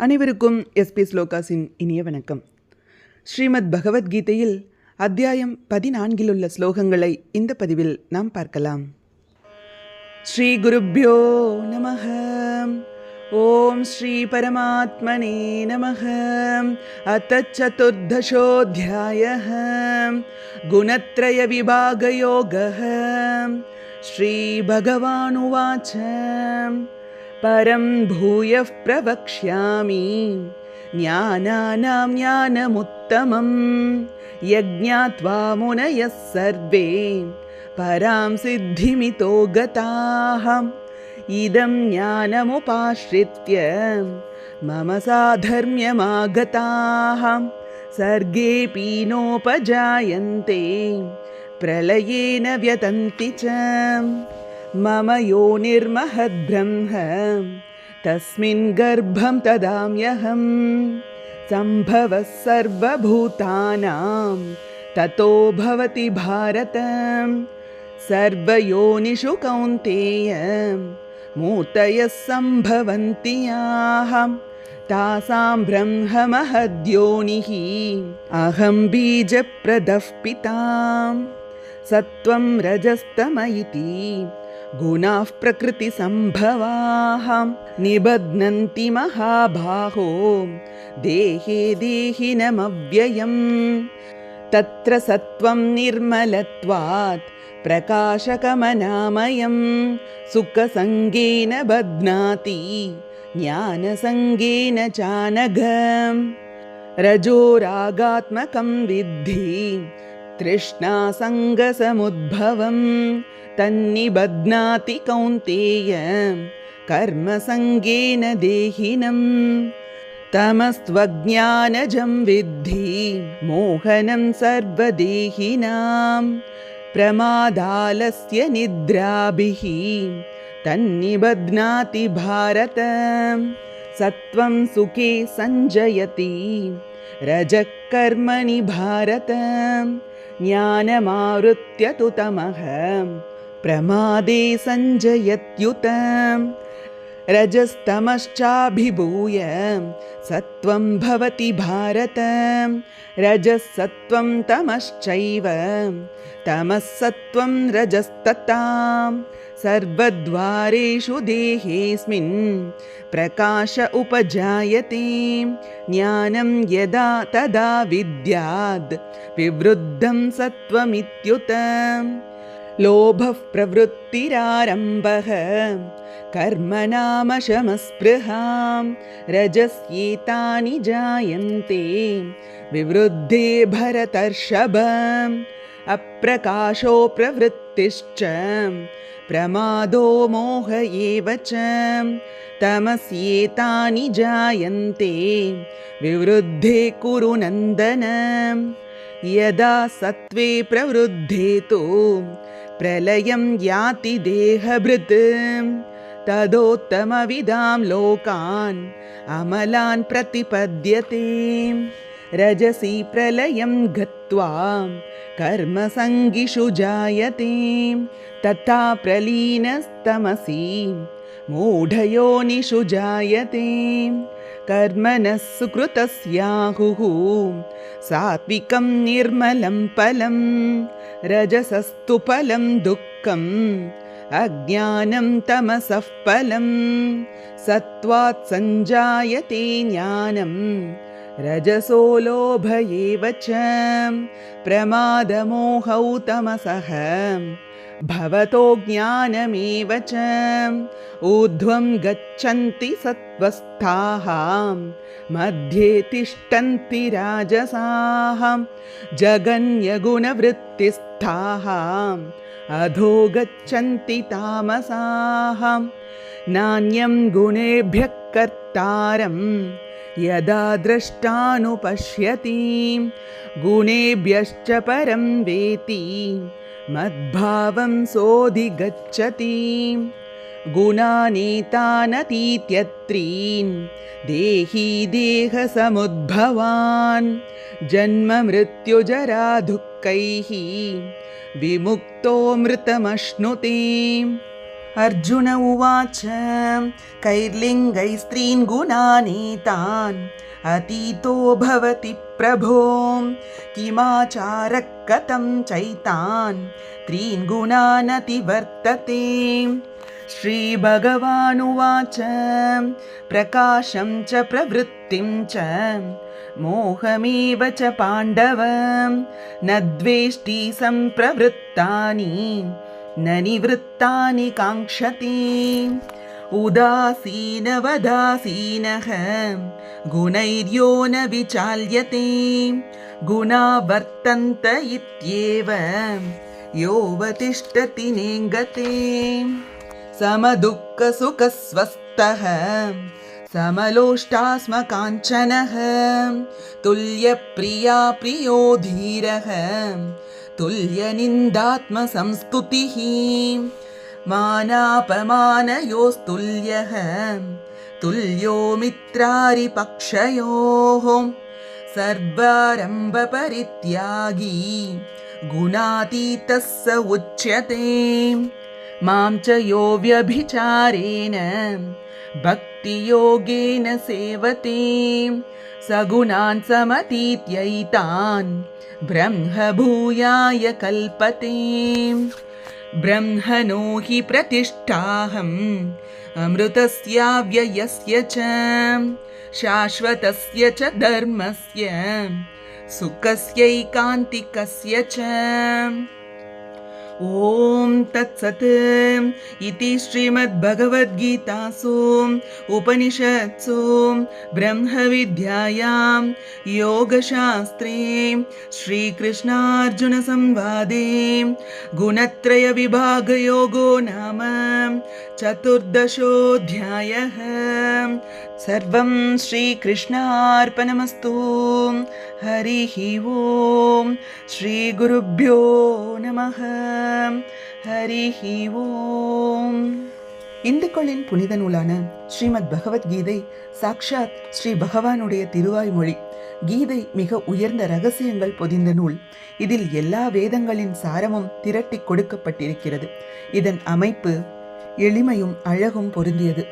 அனைவருக்கும் எஸ்பி ஸ்லோகாஸின் இனிய வணக்கம். ஸ்ரீமத் பகவத்கீதையில் அத்தியாயம் 14 உள்ள ஸ்லோகங்களை இந்த பதிவில் நாம் பார்க்கலாம். ஸ்ரீ குருப்யோ நமஹ. ஓம் ஸ்ரீ பரமாத்மனே நமஹ. அத சதுர்தசோऽध्यायः குணத்ரய விபாக யோகः. ஸ்ரீ பகவானுவாச்ச परं भूयः प्रवक्ष्यामि ज्ञानानां ज्ञानमुत्तमं यज्ञात्वा मुनयः सर्वे परां सिद्धिमितो गताः. इदं ज्ञानमुपाश्रित्य मम साधर्म्यमागताः सर्गेऽपि नोपजायन्ते प्रलयेन व्यतन्ति च. मम योनिर्महद्ब्रह्म तस्मिन् गर्भं ददाम्यहं सम्भवः सर्वभूतानां ततो भवति भारत. सर्वयोनिषु कौन्तेय मूर्तयः सम्भवन्ति याः तासां ब्रह्म महद्योनिः अहं बीजप्रदः पिता. सत्वं रजस्तम इति गुणाः प्रकृतिसम्भवाः निबध्नन्ति महाबाहो देहे देहिनमव्ययम्. तत्र सत्वं निर्मलत्वात् प्रकाशकमनामयं सुखसङ्गेन बध्नाति ज्ञानसङ्गेन चानघ. रजोरागात्मकं विद्धि तृष्णासङ्गसमुद्भवं तन्निबध्नाति कौन्तेय कर्मसङ्गेन देहिनं. तमस्त्वज्ञानजं विद्धि मोहनं सर्वदेहिनां प्रमादालस्य निद्राभिः तन्निबध्नाति भारत. सत्वं सुखे संजयति रजः कर्मणि भारत. ज्ञानमावृत्य तु तमः प्रमादे संजयत्युत. रजस्तमश्चाभिभूय सत्वं भवति भारत. रजः सत्वं तमश्चैव तमः सत्वं रजस्तथा. सर्वद्वारेषु देहेऽस्मिन् प्रकाश उपजायते. ज्ञानं यदा तदा विद्याद् विवृद्धं सत्वमित्युत. लोभः प्रवृत्तिरारम्भः कर्मणामशमस्पृहां रजस्येतानि जायन्ते विवृद्धे भरतर्षभ. अप्रकाशो प्रवृत्तिश्च प्रमादो मोह एव च तमस्येतानि जायन्ते विवृद्धे कुरु नन्दन. यदा सत्त्वे प्रवृद्धे तु प्रलयं याति देहभृत् तदोत्तमविदां लोकान् अमलान् प्रतिपद्यते. रजसि प्रलयं गत्वा कर्मसङ्गिषु जायते तथा प्रलीनस्तमसि मूढयोनिषु जायते. कर्मणः सुकृतस्याहुः सात्विकं निर्मलं फलं रजसस्तु फलं दुःखम् अज्ञानं तमसः फलं. सत्त्वात् संजायते ज्ञानं रजसो लोभ एव च प्रमादमोहौ तमसः भवतो ज्ञानमेव च. ऊर्ध्वं गच्छन्ति सत्त्वस्थाः मध्ये तिष्ठन्ति राजसाः जगन्यगुणवृत्तिस्थाः अधो गच्छन्ति तामसाः. नान्यं गुणेभ्यः कर्तारं यदा द्रष्टानुपश्यति गुणेभ्यश्च परं वेति मद्भावं सोऽधिगच्छति. गुणानेतानतीत्यत्रीन् देही देहसमुद्भवान् जन्म मृत्युजरा दुःखैः विमुक्तो मृतमश्नुते. अर्जुन उवाच कैर्लिङ्गैस्त्रीन् गुणानीतान् अतीतो भवति प्रभो किमाचारः कथं चैतान् त्रीन् गुणान् अतिवर्तते। श्रीभगवानुवाच प्रकाशं च प्रवृत्तिं च मोहमेव च पाण्डव न द्वेष्टि सम्प्रवृत्तानि न निवृत्तानि काङ्क्षति। उदासीनवदासीनः गुणैर्यो न विचाल्यते गुणा वर्तन्त इत्येव योऽवतिष्ठति नेङ्गते। समदुःखसुखस्वस्थः समलोष्टास्मकाञ्चनः तुल्यप्रिया प्रियो धीरः तुल्यनिन्दात्मसंस्तुतिः मानापमानयोस्तुल्यः तुल्यो मित्रारिपक्षयोः सर्वारम्भपरित्यागी गुणातीतः स उच्यते। मां च यो व्यभिचारेण भक्तियोगेन सेवते सगुणान् समतीत्यैतान् ब्रह्मभूयाय कल्पते। ब्रह्मणो हि प्रतिष्ठाहम् अमृतस्याव्ययस्य च शाश्वतस्य च धर्मस्य सुखस्यैकान्तिकस्य च। ॐ तत्सत् इति श्रीमद्भगवद्गीतासु उपनिषत्सु ब्रह्मविद्यायां योगशास्त्रे श्रीकृष्णार्जुनसंवादे गुणत्रयविभागयोगो नाम चतुर्दशोऽध्यायः। सर्वं श्रीकृष्णार्पणमस्तु। हरिः ओं श्रीगुरुभ्यो नमः. ஹரிஹி ஓம். இந்துக்களின் புனித நூலான ஸ்ரீமத் பகவத்கீதை சாக்ஷாத் ஸ்ரீ பகவானுடைய திருவாய்மொழி. கீதை மிக உயர்ந்த ரகசியங்கள் பொதிந்த நூல். இதில் எல்லா வேதங்களின் சாரமும் திரட்டி கொடுக்கப்பட்டிருக்கிறது. இதன் அமைப்பு எளிமையும் அழகும் பொருந்தியது.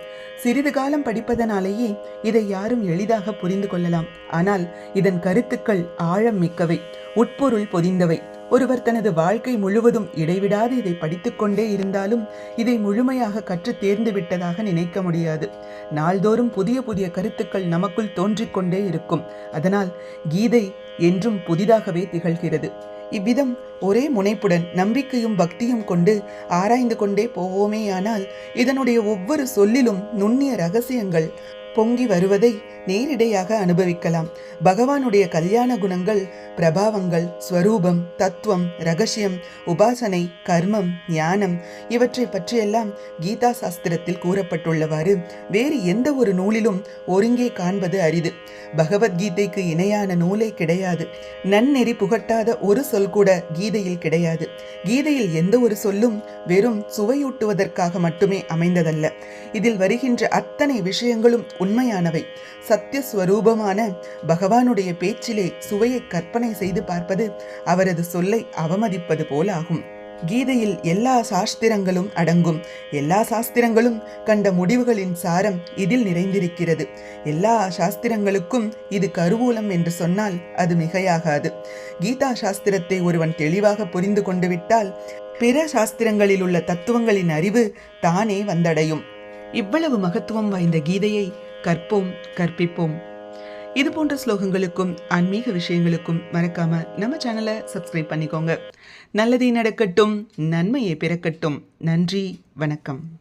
சிறிது காலம் படிப்பதனாலேயே இதை யாரும் எளிதாக புரிந்து கொள்ளலாம். ஆனால் இதன் கருத்துக்கள் ஆழம் மிக்கவை, உட்பொருள் பொதிந்தவை. ஒருவர் தனது வாழ்க்கை முழுவதும் இடைவிடாது இதை படித்துக்கொண்டே இருந்தாலும் இதை முழுமையாக கற்று தேர்ந்து விட்டதாக நினைக்க முடியாது. நாள்தோறும் புதிய புதிய கருத்துக்கள் நமக்குள் தோன்றிக்கொண்டே இருக்கும். அதனால் கீதை என்றும் புதிதாகவே திகழ்கிறது. இவ்விதம் ஒரே முனைப்புடன் நம்பிக்கையும் பக்தியும் கொண்டு ஆராய்ந்து கொண்டே போவோமேயானால் இதனுடைய ஒவ்வொரு சொல்லிலும் நுண்ணிய ரகசியங்கள் பொங்கி வருவதை நேரிடையாக அனுபவிக்கலாம். பகவானுடைய கல்யாண குணங்கள், பிரபாவங்கள், ஸ்வரூபம், தத்துவம், ரகசியம், உபாசனை, கர்மம், ஞானம் இவற்றை பற்றியெல்லாம் கீதா சாஸ்திரத்தில் கூறப்பட்டுள்ளவாறு வேறு எந்த ஒரு நூலிலும் ஒருங்கே காண்பது அரிது. பகவத்கீதைக்கு இணையான நூலே கிடையாது. நன்னெறி புகட்டாத ஒரு சொல் கூட கீதையில் கிடையாது. கீதையில் எந்த ஒரு சொல்லும் வெறும் சுவையூட்டுவதற்காக மட்டுமே அமைந்ததல்ல. இதில் வருகின்ற அத்தனை விஷயங்களும் உண்மையானவை. சத்தியஸ்வரூபமான பகவானுடைய பேச்சிலே சுவையை கற்பனை செய்து பார்ப்பது அவரது சொல்லை அவமதிப்பது போல ஆகும். கீதையில் எல்லா சாஸ்திரங்களும் அடங்கும். எல்லா சாஸ்திரங்களும் கண்ட முடிவுகளின் சாரம் இதில் நிறைந்திருக்கிறது. எல்லா சாஸ்திரங்களுக்கும் இது கருவூலம் என்று சொன்னால் அது மிகையாகாது. கீதா சாஸ்திரத்தை ஒருவன் தெளிவாக புரிந்து கொண்டு விட்டால் பிற சாஸ்திரங்களில் உள்ள தத்துவங்களின் அறிவு தானே வந்தடையும். இவ்வளவு மகத்துவம் வாய்ந்த கீதையை கற்போம், கற்பிப்போம். இது போன்ற ஸ்லோகங்களுக்கும் ஆன்மீக விஷயங்களுக்கும் மறக்காம நம்ம சேனலை சப்ஸ்கிரைப் பண்ணிக்கோங்க. நல்லதே நடக்கட்டும், நன்மையே பிறக்கட்டும். நன்றி, வணக்கம்.